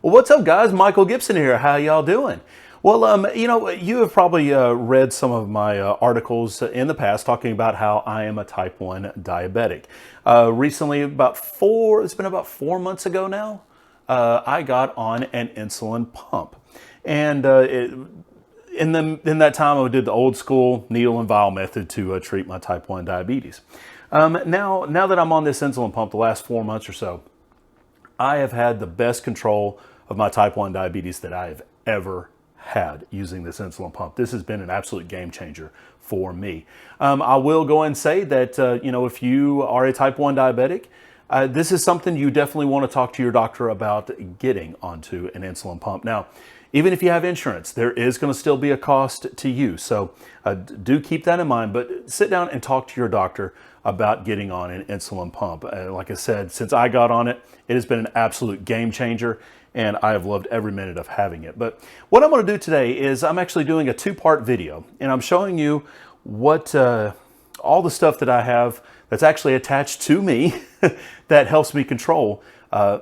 Well, what's up, guys? Michael Gibson here. How y'all doing? Well, you have probably read some of my articles in the past talking about how I am a type 1 diabetic. Recently, it's been about 4 months ago now, I got on an insulin pump. And in that time, I did the old school needle and vial method to treat my type 1 diabetes. Now that I'm on this insulin pump the last 4 months or so, I have had the best control of my type 1 diabetes that I have ever had using this insulin pump. This has been an absolute game changer for me. I will go and say that, if you are a type 1 diabetic, this is something you definitely want to talk to your doctor about getting onto an insulin pump. Now, even if you have insurance, there is going to still be a cost to you. So do keep that in mind, but sit down and talk to your doctor about getting on an insulin pump. Like I said, since I got on it, it has been an absolute game changer, and I have loved every minute of having it. But what I'm going to do today is I'm actually doing a two-part video, and I'm showing you what all the stuff that I have that's actually attached to me that helps me control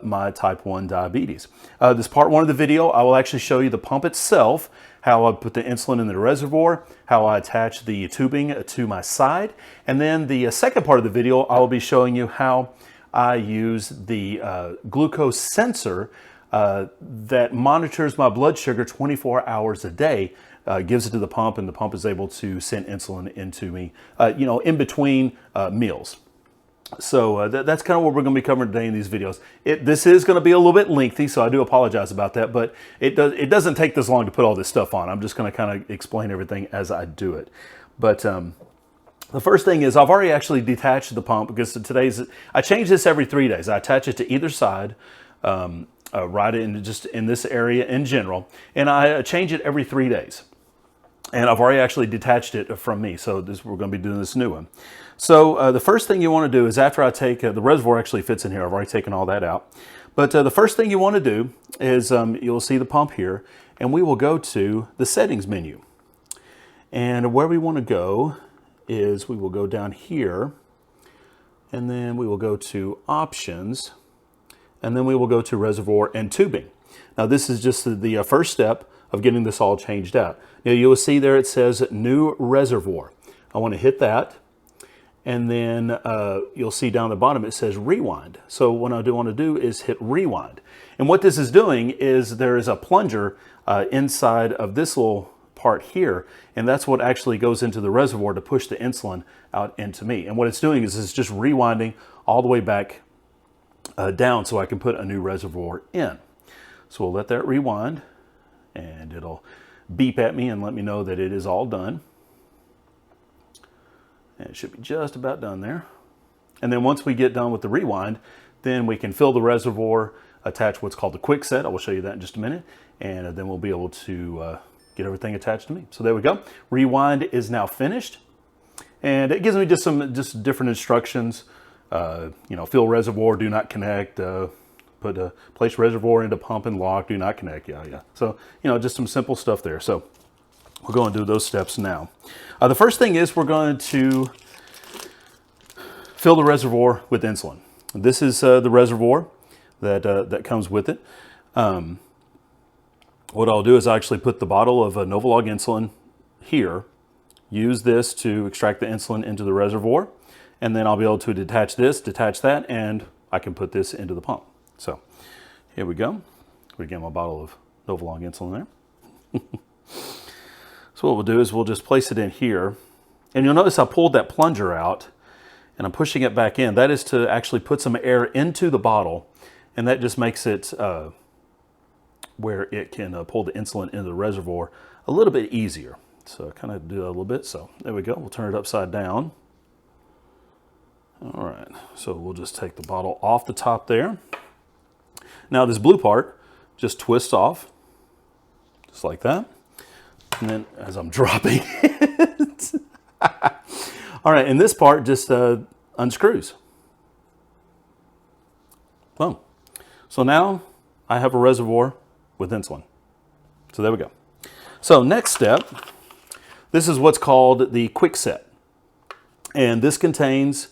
my type 1 diabetes. This part one of the video, I will actually show you the pump itself, how I put the insulin in the reservoir, how I attach the tubing to my side, and then the second part of the video, I will be showing you how I use the glucose sensor that monitors my blood sugar 24 hours a day, gives it to the pump, and the pump is able to send insulin into me, in between meals. So that's kind of what we're going to be covering today in these videos. This is going to be a little bit lengthy, so I do apologize about that, but it doesn't take this long to put all this stuff on. I'm just going to kind of explain everything as I do it. But the first thing is I've already actually detached the pump because I change this every 3 days. I attach it to either side, right in this area in general, and I change it every 3 days. And I've already actually detached it from me, so we're going to be doing this new one. So the first thing you want to do is after I take, the reservoir actually fits in here, I've already taken all that out. But the first thing you want to do is you'll see the pump here, and we will go to the settings menu. And where we want to go is we will go down here, and then we will go to options, and then we will go to reservoir and tubing. Now this is just the first step of getting this all changed out. Now you will see there it says new reservoir. I want to hit that, and then you'll see down the bottom it says rewind. So what I want to do is hit rewind. And what this is doing is there is a plunger inside of this little part here, and that's what actually goes into the reservoir to push the insulin out into me. And what it's doing is it's just rewinding all the way back down so I can put a new reservoir in. So we'll let that rewind, and it'll beep at me and let me know that it is all done. And it should be just about done there. And then once we get done with the rewind, then we can fill the reservoir, attach what's called the quick set. I will show you that in just a minute. And then we'll be able to get everything attached to me. So there we go. Rewind is now finished. And it gives me just different instructions. Fill reservoir, do not connect, place reservoir into pump and lock, do not connect. Yeah. So, just some simple stuff there. So we'll go and do those steps now. The first thing is we're going to fill the reservoir with insulin. This is the reservoir that comes with it. What I'll do is I actually put the bottle of Novolog insulin here, use this to extract the insulin into the reservoir, and then I'll be able to detach that, and I can put this into the pump. So here we go. We get my bottle of Novolog insulin there. So what we'll do is we'll just place it in here. And you'll notice I pulled that plunger out and I'm pushing it back in. That is to actually put some air into the bottle, and that just makes it where it can pull the insulin into the reservoir a little bit easier. So kind of do that a little bit. So there we go. We'll turn it upside down. All right, so we'll just take the bottle off the top there. Now this blue part just twists off, just like that. And then as I'm dropping it, all right, and this part just unscrews. Boom. So now I have a reservoir with insulin. So there we go. So next step, this is what's called the quick set. And this contains,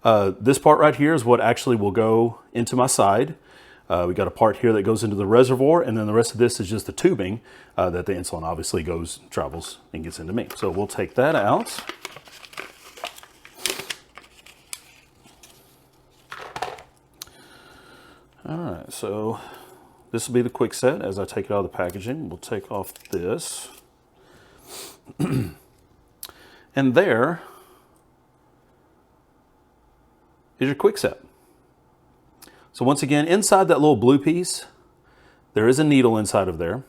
this part right here is what actually will go into my side. We got a part here that goes into the reservoir, and then the rest of this is just the tubing that the insulin obviously travels and gets into me. So we'll take that out. All right, so this will be the quick set. As I take it out of the packaging, we'll take off this. And there is your quick set. So once again, inside that little blue piece, there is a needle inside of there.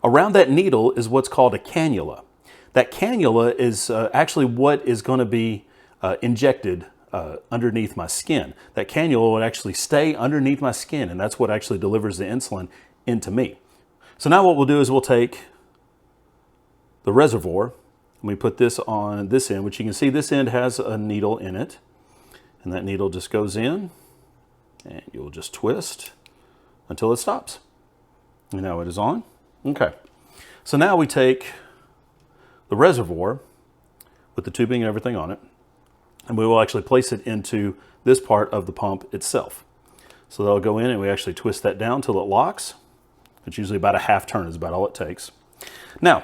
Around that needle is what's called a cannula. That cannula is actually what is going to be injected underneath my skin. That cannula would actually stay underneath my skin, and that's what actually delivers the insulin into me. So now what we'll do is we'll take the reservoir, and we put this on this end, which you can see this end has a needle in it, and that needle just goes in, and you'll just twist until it stops. And now it is on. Okay. So now we take the reservoir with the tubing and everything on it, and we will actually place it into this part of the pump itself. So that'll go in, and we actually twist that down till it locks. It's usually about a half turn is about all it takes. Now,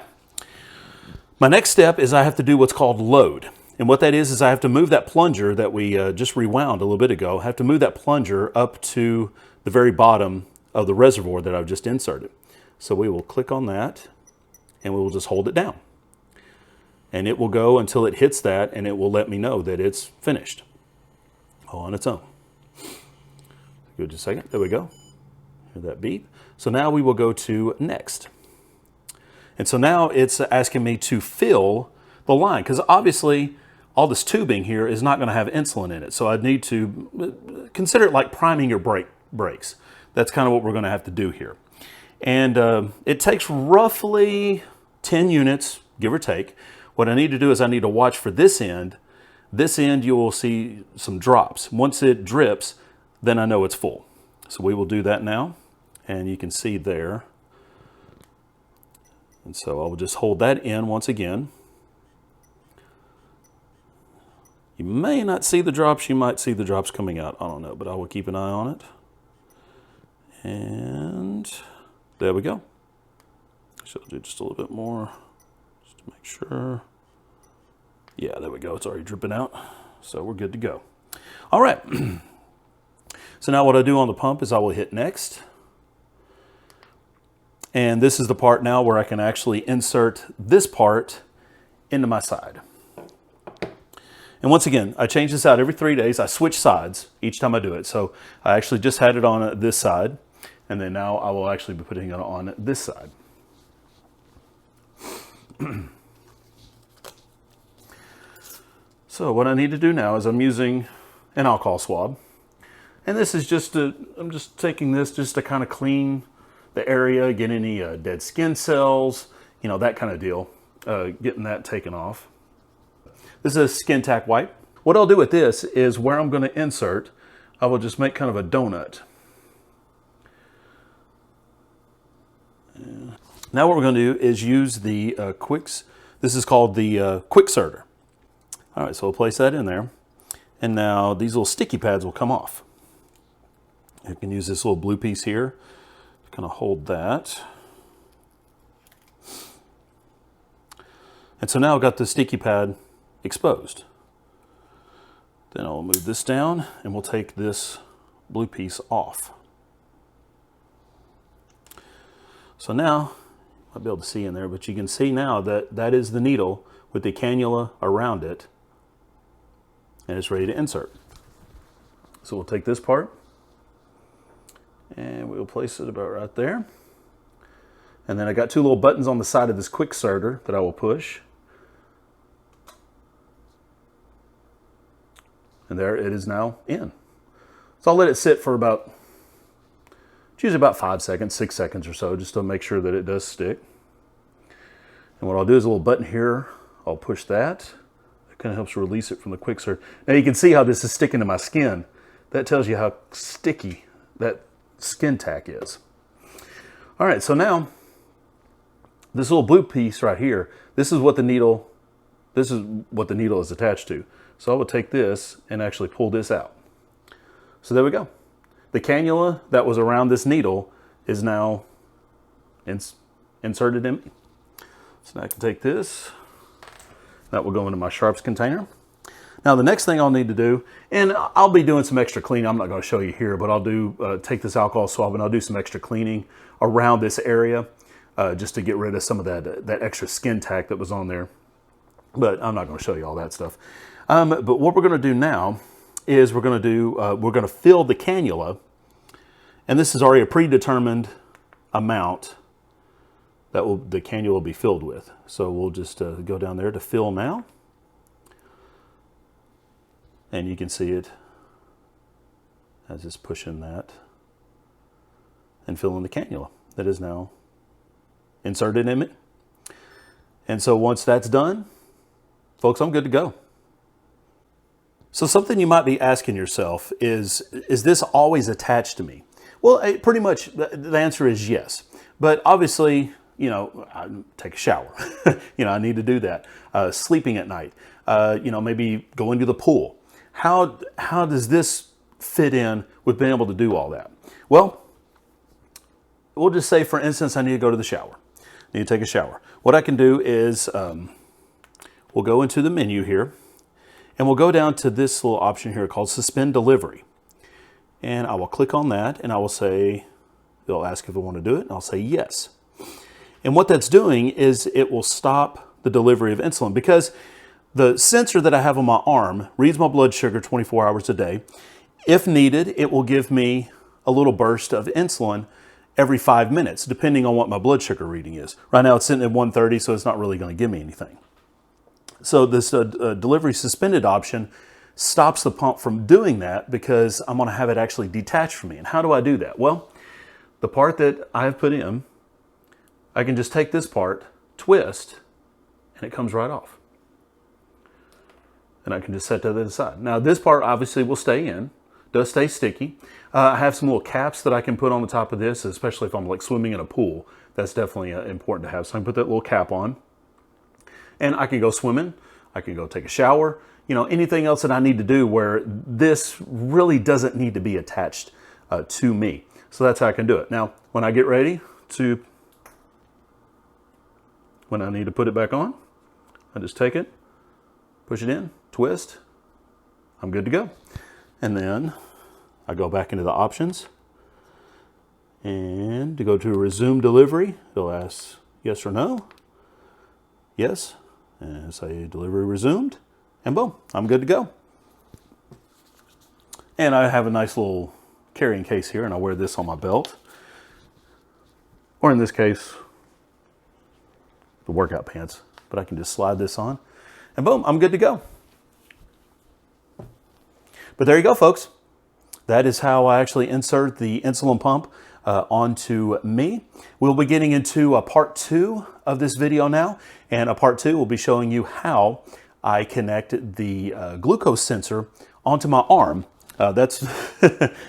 my next step is I have to do what's called load. And what that is I have to move that plunger that we just rewound a little bit ago. I have to move that plunger up to the very bottom of the reservoir that I've just inserted. So we will click on that, and we will just hold it down. And it will go until it hits that, and it will let me know that it's finished all on its own. Give it just a second. There we go. Hear that beep. So now we will go to next. And so now it's asking me to fill the line, because obviously all this tubing here is not going to have insulin in it. So I need to consider it like priming your brakes. That's kind of what we're going to have to do here. And it takes roughly 10 units, give or take. What I need to do is I need to watch for this end. This end you will see some drops. Once it drips, then I know it's full. So we will do that now. And you can see there. And so I will just hold that in once again. You may not see the drops, you might see the drops coming out. I don't know, but I will keep an eye on it. And there we go. So I'll do just a little bit more, just to make sure. Yeah, there we go. It's already dripping out. So we're good to go. All right. So now what I do on the pump is I will hit next. And this is the part now where I can actually insert this part into my side. And once again, I change this out every 3 days. I switch sides each time I do it. So I actually just had it on this side, and then now I will actually be putting it on this side. So what I need to do now is I'm using an alcohol swab. And this is just I'm just taking this just to kind of clean the area, get any dead skin cells, you know, that kind of deal, getting that taken off. This is a skin tack wipe. What I'll do with this is where I'm going to insert, I will just make kind of a donut. Now what we're going to do is use the Quicks. This is called the Quickserter. All right, so we'll place that in there. And now these little sticky pads will come off. You can use this little blue piece here. Kind of hold that. And so now I've got the sticky pad exposed. Then I'll move this down, and we'll take this blue piece off. So now, I'll be able to see in there, but you can see now that that is the needle with the cannula around it, and it's ready to insert. So we'll take this part, and we'll place it about right there. And then I got two little buttons on the side of this Quickserter that I will push. And there it is now in. So I'll let it sit for about, it's usually about 5 seconds, 6 seconds or so, just to make sure that it does stick. And what I'll do is a little button here, I'll push that. It kind of helps release it from the Quickserter. Now you can see how this is sticking to my skin. That tells you how sticky that skin tack is. All right, so now this little blue piece right here, this is what the needle is attached to. So I will take this and actually pull this out. So there we go. the cannula that was around this needle is now inserted in me. So now I can take this. That will go into my sharps container. Now the next thing I'll need to do, and I'll be doing some extra cleaning. I'm not going to show you here, but I'll do take this alcohol swab and I'll do some extra cleaning around this area just to get rid of some of that extra skin tack that was on there. But I'm not going to show you all that stuff. But what we're going to do now is we're going to fill the cannula, and this is already a predetermined amount that the cannula will be filled with. So we'll just go down there to fill now. And you can see it as it's pushing that and filling the cannula that is now inserted in it. And so once that's done, folks, I'm good to go. So something you might be asking yourself is this always attached to me? Well, pretty much the answer is yes. But obviously, you know, I take a shower. You know, I need to do that. Sleeping at night. You know, maybe going to the pool. How does this fit in with being able to do all that? Well, we'll just say, for instance, I need to go to the shower. I need to take a shower. What I can do is we'll go into the menu here, and we'll go down to this little option here called Suspend Delivery. And I will click on that, and I will say, it'll ask if I want to do it, and I'll say yes. And what that's doing is it will stop the delivery of insulin, because the sensor that I have on my arm reads my blood sugar 24 hours a day. If needed, it will give me a little burst of insulin every 5 minutes, depending on what my blood sugar reading is. Right now it's sitting at 130, so it's not really going to give me anything. So this delivery suspended option stops the pump from doing that, because I'm going to have it actually detached from me. And how do I do that? Well, the part that I have put in, I can just take this part, twist, and it comes right off. And I can just set that aside. Now this part obviously will stay in, does stay sticky. I have some little caps that I can put on the top of this, especially if I'm like swimming in a pool. That's definitely important to have. So I can put that little cap on, and I can go swimming. I can go take a shower. You know, anything else that I need to do where this really doesn't need to be attached to me. So that's how I can do it. Now, when I get ready to, when I need to put it back on, I just take it, push it in, twist, I'm good to go. And then I go back into the options, and to go to resume delivery, it'll ask yes or no. Yes, and say delivery resumed, and boom, I'm good to go. And I have a nice little carrying case here, and I wear this on my belt, or in this case, the workout pants, but I can just slide this on, and boom, I'm good to go. But there you go, folks. That is how I actually insert the insulin pump onto me. We'll be getting into a part 2 of this video now, and a part 2 will be showing you how I connect the glucose sensor onto my arm. That's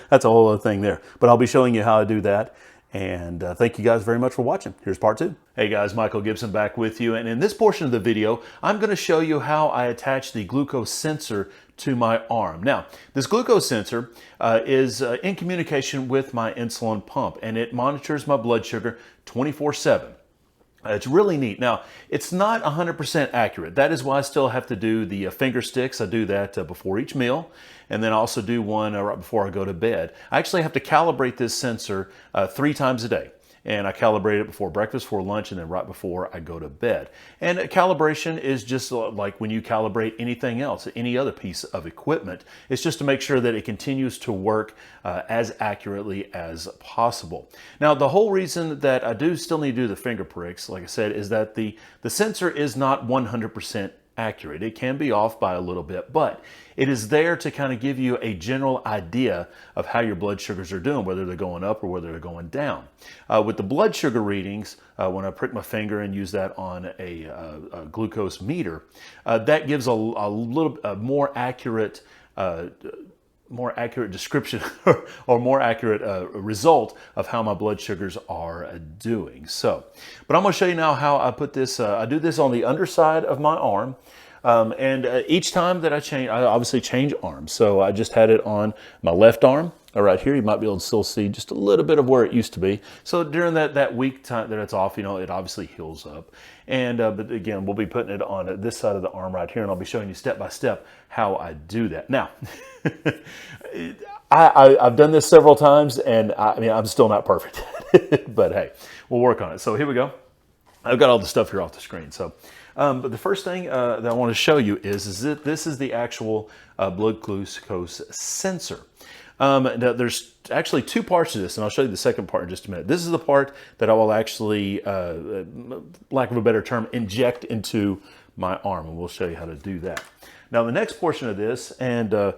that's a whole other thing there, but I'll be showing you how I do that. And thank you guys very much for watching. Here's part 2. Hey guys, Michael Gibson back with you. And in this portion of the video, I'm going to show you how I attach the glucose sensor to my arm. Now, this glucose sensor is in communication with my insulin pump, and it monitors my blood sugar 24/7. It's really neat. Now, it's not 100% accurate. That is why I still have to do the finger sticks. I do that before each meal, and then I also do one right before I go to bed. I actually have to calibrate this sensor 3 times a day. And I calibrate it before breakfast, before lunch, and then right before I go to bed. And calibration is just like when you calibrate anything else, any other piece of equipment. It's just to make sure that it continues to work as accurately as possible. Now, the whole reason that I do still need to do the finger pricks, like I said, is that the sensor is not 100% accurate. It can be off by a little bit, but it is there to kind of give you a general idea of how your blood sugars are doing, whether they're going up or whether they're going down. With the blood sugar readings, when I prick my finger and use that on a glucose meter, that gives a little more accurate description or more accurate result of how my blood sugars are doing. So, but I'm going to show you now how I put this. I do this on the underside of my arm, and each time that I change, I obviously change arms. So I just had it on my left arm, right here, you might be able to still see just a little bit of where it used to be. So during that week time that it's off, you know, it obviously heals up. And but again, we'll be putting it on this side of the arm right here, and I'll be showing you step by step how I do that. Now, I've done this several times, and I mean, I'm still not perfect, but hey, we'll work on it. So here we go. I've got all the stuff here off the screen. So, but the first thing that I want to show you is that this is the actual blood glucose sensor. Now there's actually two parts to this, and I'll show you the second part in just a minute. This is the part that I will actually, lack of a better term, inject into my arm, and we'll show you how to do that. Now the next portion of this, and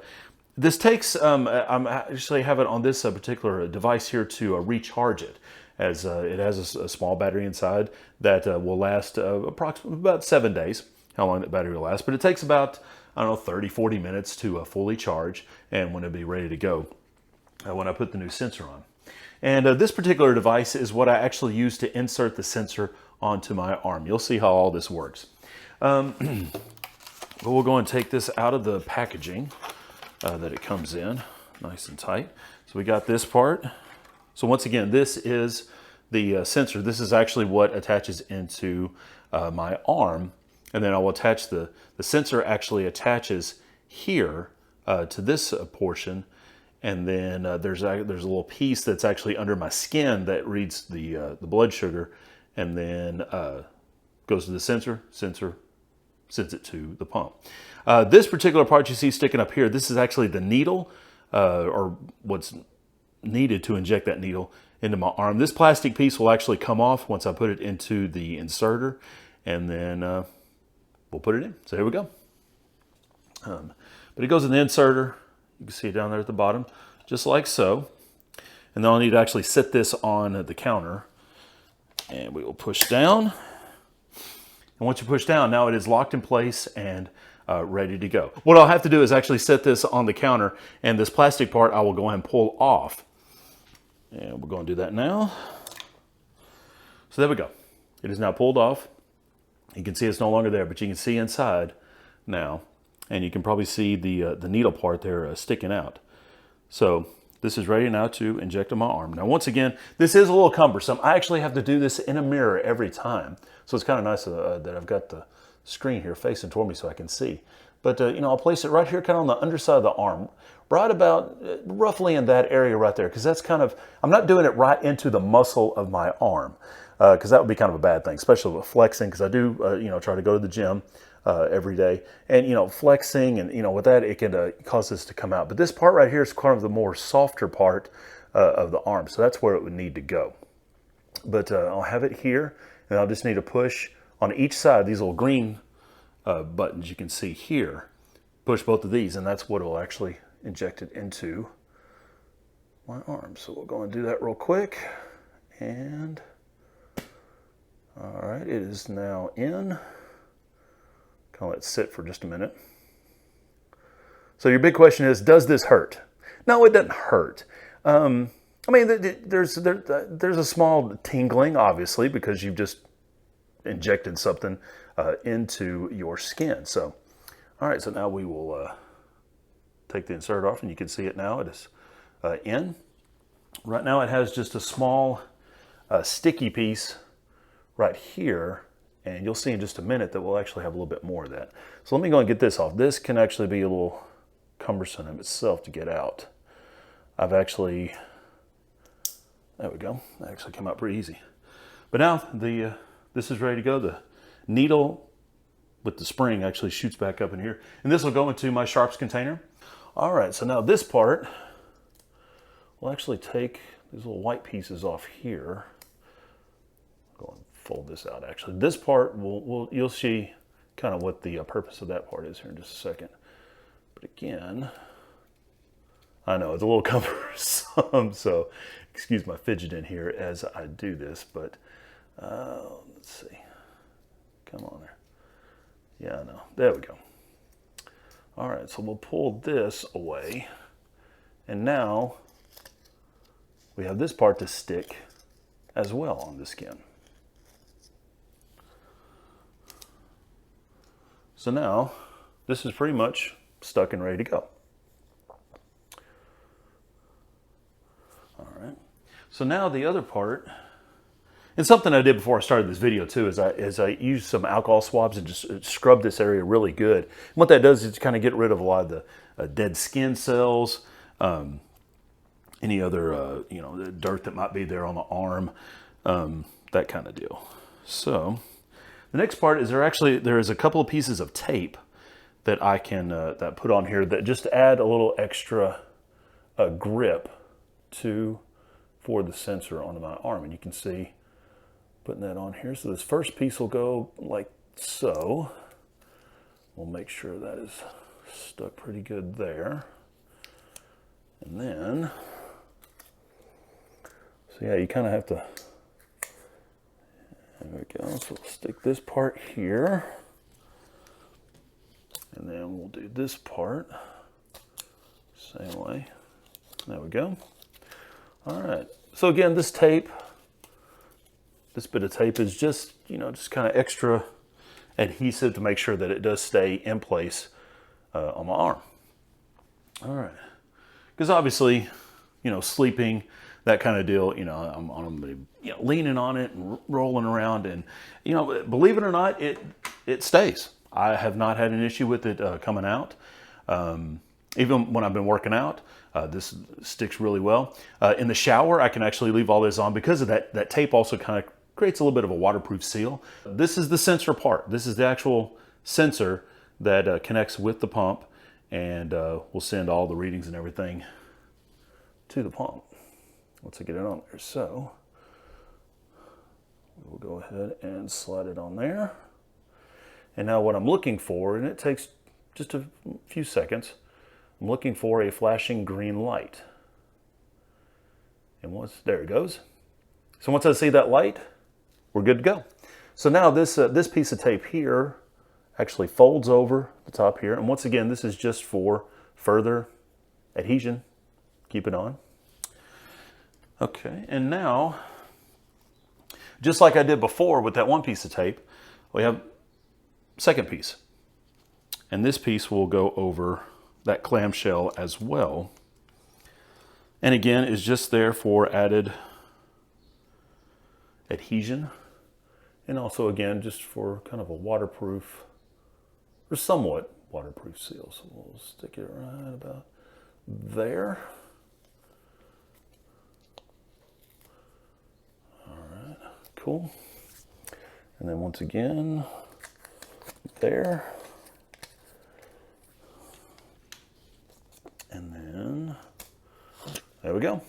this takes, I'm actually have it on this particular device here to recharge it, as it has a small battery inside that will last approximately about 7 days, how long that battery will last. But it takes about, I don't know, 30, 40 minutes to fully charge, and when it'll be ready to go when I put the new sensor on. And this particular device is what I actually use to insert the sensor onto my arm. You'll see how all this works. But we'll go and take this out of the packaging that it comes in, nice and tight. So we got this part. So once again, this is the sensor. This is actually what attaches into my arm. And then I will attach the sensor actually attaches here to this portion. And then there's a little piece that's actually under my skin that reads the blood sugar, and then goes to the sensor sends it to the pump. This particular part you see sticking up here, this is actually the needle, or what's needed to inject that needle into my arm. This plastic piece will actually come off once I put it into the inserter, and then we'll put it in. So here we go. But it goes in the inserter. You can see it down there at the bottom, just like so. And then I'll need to actually set this on the counter, and we will push down. And once you push down, now it is locked in place and ready to go. What I'll have to do is actually set this on the counter, and this plastic part I will go ahead and pull off. And we're going to do that now. So there we go. It is now pulled off. You can see it's no longer there, but you can see inside now. And you can probably see the needle part there sticking out. So this is ready now to inject in my arm. Now, once again, this is a little cumbersome. I actually have to do this in a mirror every time. So it's kind of nice that I've got the screen here facing toward me so I can see. But, you know, I'll place it right here kind of on the underside of the arm, right about roughly in that area right there. Because that's kind of, I'm not doing it right into the muscle of my arm. Because that would be kind of a bad thing, especially with flexing, because I do, you know, try to go to the gym every day. And, you know, flexing and, you know, with that, it can cause this to come out. But this part right here is kind of the more softer part of the arm. So that's where it would need to go. But I'll have it here, and I'll just need to push on each side, these little green buttons you can see here. Push both of these, and that's what will actually inject it into my arm. So we'll go and do that real quick. And all right, it is now in. Kind of let it sit for just a minute. So your big question is, does this hurt? No, it doesn't hurt. I mean, there's a small tingling, obviously, because you've just injected something into your skin. So, all right, so now we will take the insert off, and you can see it now. It is in. Right now it has just a small sticky piece right here, and you'll see in just a minute that we'll actually have a little bit more of that. So let me go and get this off. This can actually be a little cumbersome in itself to get out. I've actually, there we go. That actually came out pretty easy. But now this is ready to go. The needle with the spring actually shoots back up in here, and this will go into my sharps container. All right, so now this part, we'll actually take these little white pieces off here. Go and fold this out. Actually, this part you'll see kind of what the purpose of that part is here in just a second. But again, I know it's a little cumbersome, so excuse my fidgeting here as I do this. But let's see. Come on there. Yeah, I know. There we go. All right, so we'll pull this away, and now we have this part to stick as well on the skin. So now this is pretty much stuck and ready to go. So now the other part, and something I did before I started this video too, is I used some alcohol swabs and just scrub this area really good. And what that does is kind of get rid of a lot of the dead skin cells, any other the dirt that might be there on the arm, that kind of deal. So the next part is there is a couple of pieces of tape that I can that put on here that just add a little extra grip for the sensor onto my arm, and you can see putting that on here. So this first piece will go like so. We'll make sure that is stuck pretty good there. And then, so yeah, you kind of have to, there we go. So we'll stick this part here. And then we'll do this part, same way. There we go. All right. So again, this tape, this bit of tape is just, just kind of extra adhesive to make sure that it does stay in place on my arm. All right. Because obviously, sleeping, that kind of deal, I'm leaning on it and rolling around, and, believe it or not, it stays. I have not had an issue with it coming out. Even when I've been working out, this sticks really well. In the shower, I can actually leave all this on because of that tape also kind of creates a little bit of a waterproof seal. This is the sensor part. This is the actual sensor that connects with the pump, and will send all the readings and everything to the pump once I get it on there. So we'll go ahead and slide it on there. And now what I'm looking for, and it takes just a few seconds, I'm looking for a flashing green light. And there it goes. So once I see that light, we're good to go. So now this piece of tape here actually folds over the top here. And once again, this is just for further adhesion. Keep it on. Okay, and now, just like I did before with that one piece of tape, we have second piece. And this piece will go over that clamshell as well. And again, is just there for added adhesion. And also, again, just for kind of a waterproof, or somewhat waterproof seal. So we'll stick it right about there. All right, cool. And then once again, there. And then, there we go.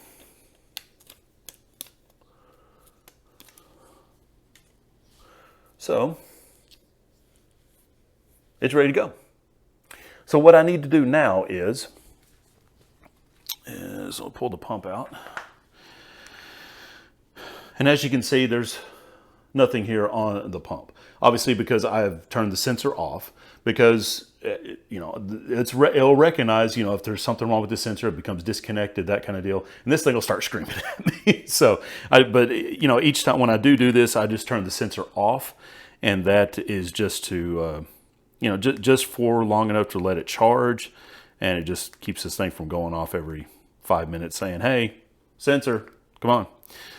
So, it's ready to go. So what I need to do now is I'll pull the pump out. And as you can see, there's nothing here on the pump. Obviously, because I've turned the sensor off, because it'll recognize, if there's something wrong with the sensor, it becomes disconnected, that kind of deal. And this thing will start screaming at me. So, each time when I do this, I just turn the sensor off. And that is just to, just for long enough to let it charge. And it just keeps this thing from going off every 5 minutes saying, hey, sensor, come on.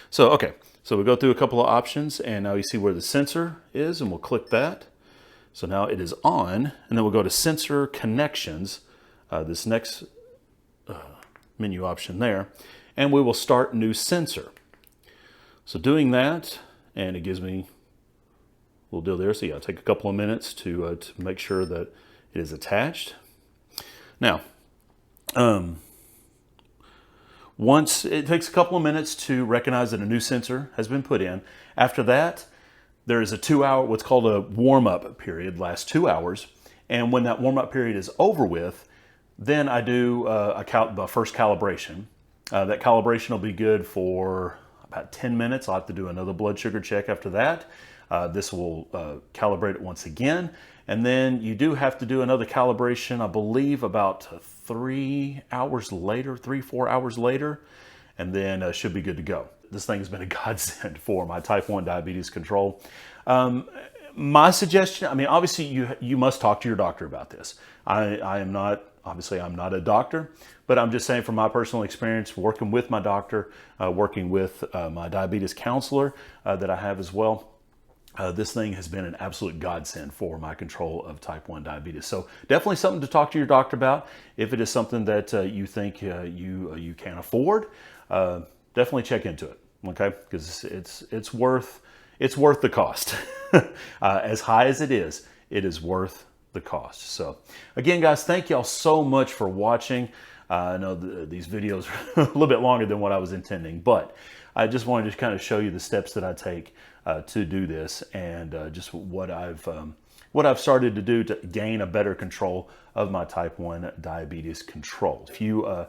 So, okay. So we go through a couple of options, and now you see where the sensor is, and we'll click that. So now it is on, and then we'll go to sensor connections, this next menu option there, and we will start new sensor. So doing that, and it gives me a little deal there. So yeah, take a couple of minutes to make sure that it is attached. Now, once it takes a couple of minutes to recognize that a new sensor has been put in. After that, there is a 2-hour, what's called a warm-up period, lasts 2 hours. And when that warm-up period is over with, then I do a first calibration. That calibration will be good for about 10 minutes. I'll have to do another blood sugar check after that. This will calibrate it once again. And then you do have to do another calibration, I believe, about 3 hours later, 4 hours later, and then should be good to go. This thing has been a godsend for my type 1 diabetes control. My suggestion, obviously you must talk to your doctor about this. I am not Obviously, I'm not a doctor, but I'm just saying from my personal experience working with my doctor, working with my diabetes counselor that I have as well. This thing has been an absolute godsend for my control of type 1 diabetes. So definitely something to talk to your doctor about. If it is something that you think you can afford, definitely check into it, okay? Because it's worth the cost. As high as it is worth the cost. So again, guys, thank y'all so much for watching. I know these videos are a little bit longer than what I was intending, but I just wanted to kind of show you the steps that I take to do this, and just what I've started to do to gain a better control of my type 1 diabetes control. If you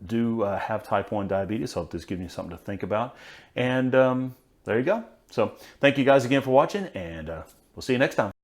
do have type 1 diabetes, I hope this gives you something to think about. And there you go. So thank you guys again for watching, and we'll see you next time.